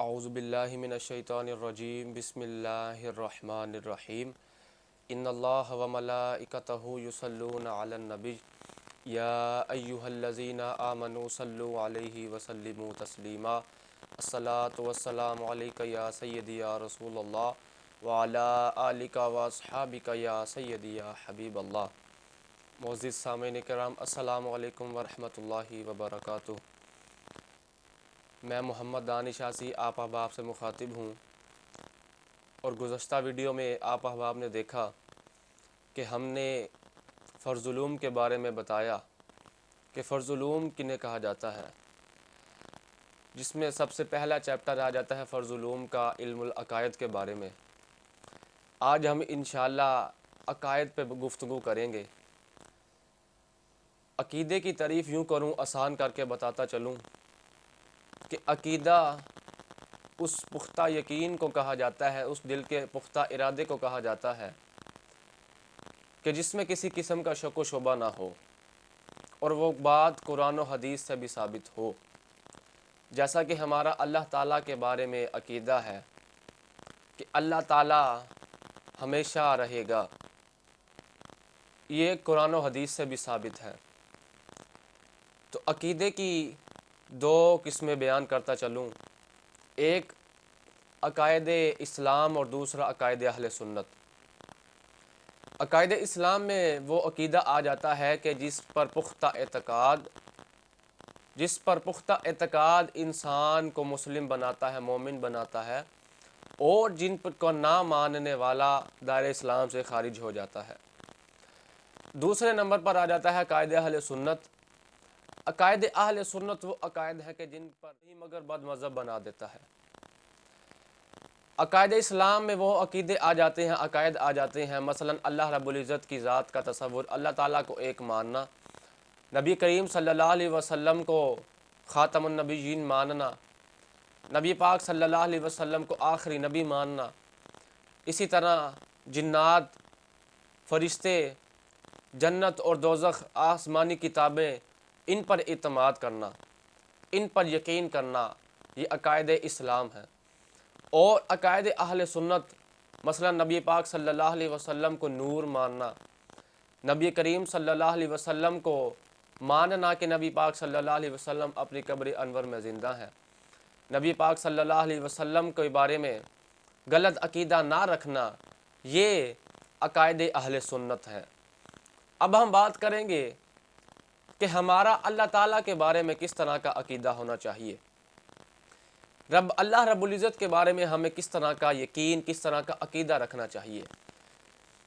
اعوذ باللہ من الشیطان الرجیم بسم اللہ الرحمن الرحیم ان اللہ و ملائکتہ یصلون علی النبی یا ایہا الذین آمنوا صلوا علیہ وسلموا تسلیما الصلاۃ والسلام علیک یا سیدی یا رسول اللہ وعلی آلک واصحابک یا سیدی یا حبیب اللہ۔ معزز سامعین کرام، السلام علیکم ورحمۃ اللہ وبرکاتہ۔ میں محمد دانش آسی آپ احباب سے مخاطب ہوں، اور گزشتہ ویڈیو میں آپ احباب نے دیکھا کہ ہم نے فرض علوم کے بارے میں بتایا کہ فرض علوم کنہیں کہا جاتا ہے، جس میں سب سے پہلا چیپٹر آ جاتا ہے فرض علوم کا علم العقائد کے بارے میں۔ آج ہم انشاءاللہ عقائد پہ گفتگو کریں گے۔ عقیدے کی تعریف یوں کروں، آسان کر کے بتاتا چلوں کہ عقیدہ اس پختہ یقین کو کہا جاتا ہے، اس دل کے پختہ ارادے کو کہا جاتا ہے کہ جس میں کسی قسم کا شک و شبہ نہ ہو، اور وہ بات قرآن و حدیث سے بھی ثابت ہو۔ جیسا کہ ہمارا اللہ تعالیٰ کے بارے میں عقیدہ ہے کہ اللہ تعالیٰ ہمیشہ رہے گا، یہ قرآن و حدیث سے بھی ثابت ہے۔ تو عقیدے کی دو قسمیں بیان کرتا چلوں، ایک عقائد اسلام اور دوسرا عقائد اہل سنت۔ عقائد اسلام میں وہ عقیدہ آ جاتا ہے کہ جس پر پختہ اعتقاد انسان کو مسلم بناتا ہے، مومن بناتا ہے، اور جن کو نہ ماننے والا دائرہ اسلام سے خارج ہو جاتا ہے۔ دوسرے نمبر پر آ جاتا ہے عقائد اہل سنت۔ عقائد اہل سنت وہ عقائد ہے کہ جن پر نہیں مگر بد مذہب بنا دیتا ہے۔ عقائد اسلام میں وہ عقیدے آ جاتے ہیں، عقائد آ جاتے ہیں، مثلا اللہ رب العزت کی ذات کا تصور، اللہ تعالیٰ کو ایک ماننا، نبی کریم صلی اللہ علیہ وسلم کو خاتم النبیین ماننا، نبی پاک صلی اللہ علیہ وسلم کو آخری نبی ماننا، اسی طرح جنات، فرشتے، جنت اور دوزخ، آسمانی کتابیں، ان پر اعتماد کرنا، ان پر یقین کرنا، یہ عقائد اسلام ہے۔ اور عقائد اہل سنت، مثلا نبی پاک صلی اللہ علیہ وسلم کو نور ماننا، نبی کریم صلی اللہ علیہ وسلم کو ماننا کہ نبی پاک صلی اللہ علیہ وسلم اپنی قبر انور میں زندہ ہیں، نبی پاک صلی اللہ علیہ وسلم کے بارے میں غلط عقیدہ نہ رکھنا، یہ عقائد اہل سنت ہے۔ اب ہم بات کریں گے کہ ہمارا اللہ تعالیٰ کے بارے میں کس طرح کا عقیدہ ہونا چاہیے، اللہ رب العزت کے بارے میں ہمیں کس طرح کا یقین، کس طرح کا عقیدہ رکھنا چاہیے۔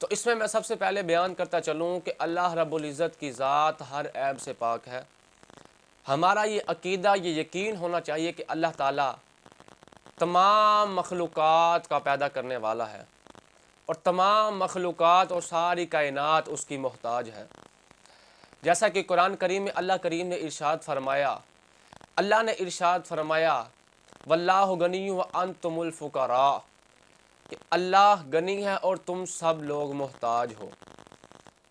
تو اس میں سب سے پہلے بیان کرتا چلوں کہ اللہ رب العزت کی ذات ہر عیب سے پاک ہے۔ ہمارا یہ عقیدہ، یہ یقین ہونا چاہیے کہ اللہ تعالیٰ تمام مخلوقات کا پیدا کرنے والا ہے، اور تمام مخلوقات اور ساری کائنات اس کی محتاج ہے۔ جیسا کہ قرآن کریم میں اللہ کریم نے ارشاد فرمایا، اللہ نے ارشاد فرمایا واللہ غنی وانتم الفقراء، کہ اللہ غنی ہے اور تم سب لوگ محتاج ہو۔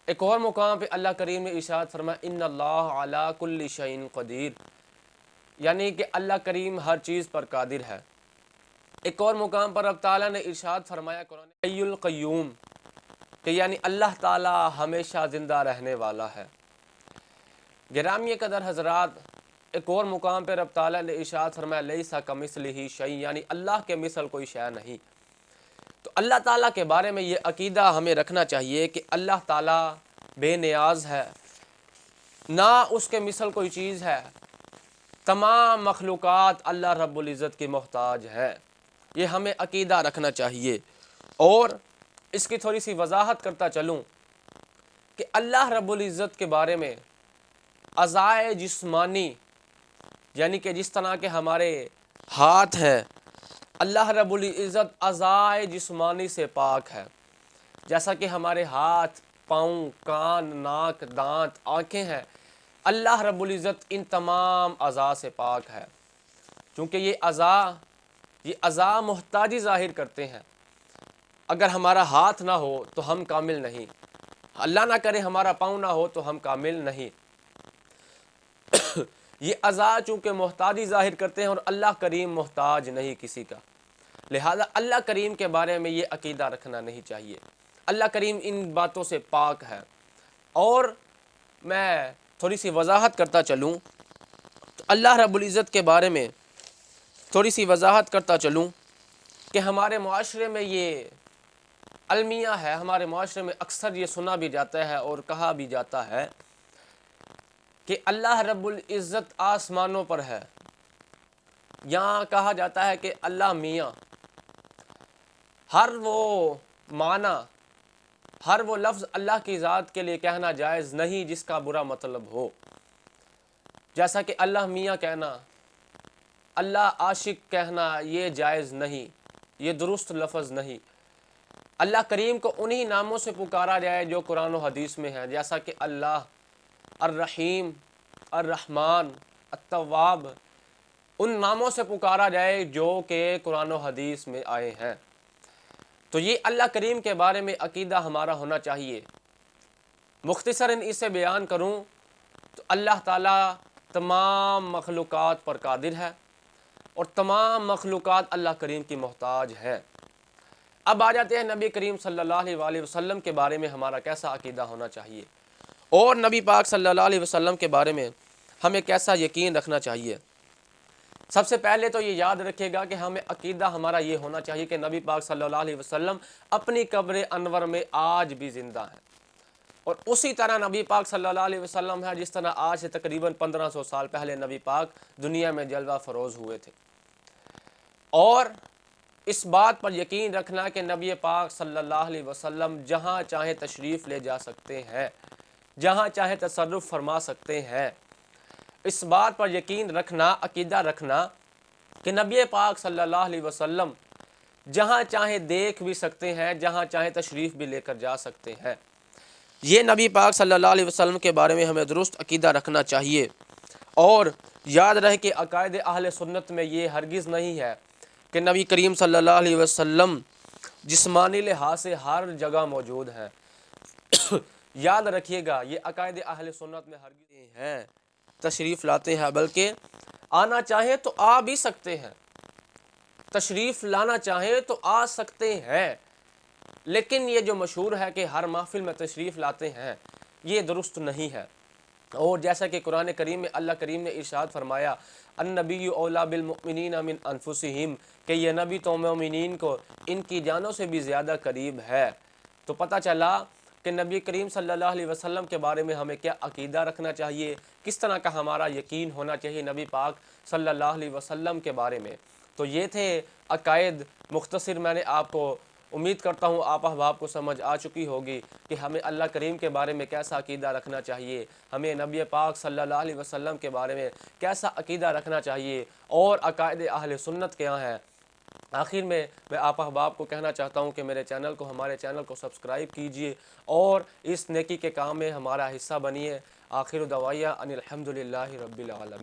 ایک اور مقام پہ اللہ کریم نے ارشاد فرمایا ان اللہ علی کل شیء قدیر، یعنی کہ اللہ کریم ہر چیز پر قادر ہے۔ ایک اور مقام پر رب تعالیٰ نے ارشاد فرمایا قرآن حی القیوم، کہ یعنی اللہ تعالیٰ ہمیشہ زندہ رہنے والا ہے۔ گرامی قدر حضرات، ایک اور مقام پہ رب تعالیٰ نے ارشاد فرمایا لیس کمثلہ شیء، یعنی اللہ کے مثل کوئی شے نہیں۔ تو اللہ تعالیٰ کے بارے میں یہ عقیدہ ہمیں رکھنا چاہیے کہ اللہ تعالیٰ بے نیاز ہے، نہ اس کے مثل کوئی چیز ہے، تمام مخلوقات اللہ رب العزت کی محتاج ہے، یہ ہمیں عقیدہ رکھنا چاہیے۔ اور اس کی تھوڑی سی وضاحت کرتا چلوں کہ اللہ رب العزت کے بارے میں اعضائے جسمانی، یعنی کہ جس طرح کے ہمارے ہاتھ ہیں، اللہ رب العزت اعضائے جسمانی سے پاک ہے۔ جیسا کہ ہمارے ہاتھ، پاؤں، کان، ناک، دانت، آنکھیں ہیں، اللہ رب العزت ان تمام اعضاء سے پاک ہے، کیونکہ یہ اعضاء محتاجی ظاہر کرتے ہیں۔ اگر ہمارا ہاتھ نہ ہو تو ہم کامل نہیں، اللہ نہ کرے ہمارا پاؤں نہ ہو تو ہم کامل نہیں۔ یہ اعضاء چونکہ محتاجی ظاہر کرتے ہیں اور اللہ کریم محتاج نہیں کسی کا، لہذا اللہ کریم کے بارے میں یہ عقیدہ رکھنا نہیں چاہیے۔ اللہ کریم ان باتوں سے پاک ہے۔ اور میں تھوڑی سی وضاحت کرتا چلوں تو اللہ رب العزت کے بارے میں تھوڑی سی وضاحت کرتا چلوں کہ ہمارے معاشرے میں یہ المیہ ہے، ہمارے معاشرے میں اکثر یہ سنا بھی جاتا ہے اور کہا بھی جاتا ہے کہ اللہ رب العزت آسمانوں پر ہے، یہاں کہا جاتا ہے کہ اللہ میاں۔ ہر وہ معنی، ہر وہ لفظ اللہ کی ذات کے لیے کہنا جائز نہیں جس کا برا مطلب ہو، جیسا کہ اللہ میاں کہنا، اللہ عاشق کہنا، یہ جائز نہیں، یہ درست لفظ نہیں۔ اللہ کریم کو انہی ناموں سے پکارا جائے جو قرآن و حدیث میں ہیں، جیسا کہ اللہ، الرحیم، الرحمن، التواب، ان ناموں سے پکارا جائے جو کہ قرآن و حدیث میں آئے ہیں۔ تو یہ اللہ کریم کے بارے میں عقیدہ ہمارا ہونا چاہیے۔ مختصراً اسے بیان کروں تو اللہ تعالیٰ تمام مخلوقات پر قادر ہے اور تمام مخلوقات اللہ کریم کی محتاج ہے۔ اب آ جاتے ہیں نبی کریم صلی اللہ علیہ وسلم کے بارے میں ہمارا کیسا عقیدہ ہونا چاہیے، اور نبی پاک صلی اللہ علیہ وسلم کے بارے میں ہمیں کیسا یقین رکھنا چاہیے۔ سب سے پہلے تو یہ یاد رکھے گا کہ ہمیں عقیدہ ہمارا یہ ہونا چاہیے کہ نبی پاک صلی اللہ علیہ وسلم اپنی قبر انور میں آج بھی زندہ ہیں، اور اسی طرح نبی پاک صلی اللہ علیہ وسلم ہے جس طرح آج سے تقریباً 1500 سال پہلے نبی پاک دنیا میں جلوہ فروز ہوئے تھے۔ اور اس بات پر یقین رکھنا کہ نبی پاک صلی اللہ علیہ وسلم جہاں چاہے تشریف لے جا سکتے ہیں، جہاں چاہے تصرف فرما سکتے ہیں۔ اس بات پر یقین رکھنا، عقیدہ رکھنا کہ نبی پاک صلی اللہ علیہ وسلم جہاں چاہے دیکھ بھی سکتے ہیں، جہاں چاہے تشریف بھی لے کر جا سکتے ہیں۔ یہ نبی پاک صلی اللہ علیہ وسلم کے بارے میں ہمیں درست عقیدہ رکھنا چاہیے۔ اور یاد رہے کہ عقائد اہل سنت میں یہ ہرگز نہیں ہے کہ نبی کریم صلی اللہ علیہ وسلم جسمانی لحاظ سے ہر جگہ موجود ہیں۔ یاد رکھیے گا یہ عقائد اہل سنت میں ہرگز نہیں ہیں تشریف لاتے ہیں، بلکہ آنا چاہیں تو آ بھی سکتے ہیں، تشریف لانا چاہیں تو آ سکتے ہیں، لیکن یہ جو مشہور ہے کہ ہر محفل میں تشریف لاتے ہیں، یہ درست نہیں ہے۔ اور جیسا کہ قرآن کریم میں اللہ کریم نے ارشاد فرمایا، النبی اولیٰ بالمؤمنین من انفسہم، کہ یہ نبی تو مومنین کو ان کی جانوں سے بھی زیادہ قریب ہے۔ تو پتہ چلا کہ نبی کریم صلی اللہ علیہ وسلم کے بارے میں ہمیں کیا عقیدہ رکھنا چاہیے، کس طرح کا ہمارا یقین ہونا چاہیے نبی پاک صلی اللہ علیہ وسلم کے بارے میں۔ تو یہ تھے عقائد، مختصر میں نے آپ کو، امید کرتا ہوں آپ احباب کو سمجھ آ چکی ہوگی کہ ہمیں اللہ کریم کے بارے میں کیسا عقیدہ رکھنا چاہیے، ہمیں نبی پاک صلی اللہ علیہ وسلم کے بارے میں کیسا عقیدہ رکھنا چاہیے، اور عقائد اہل سنت کیا ہیں۔ آخر میں آپ احباب کو کہنا چاہتا ہوں کہ میرے چینل کو، ہمارے چینل کو سبسکرائب کیجئے اور اس نیکی کے کام میں ہمارا حصہ بنیے۔ آخر دعوایا ان الحمدللہ رب العالمین۔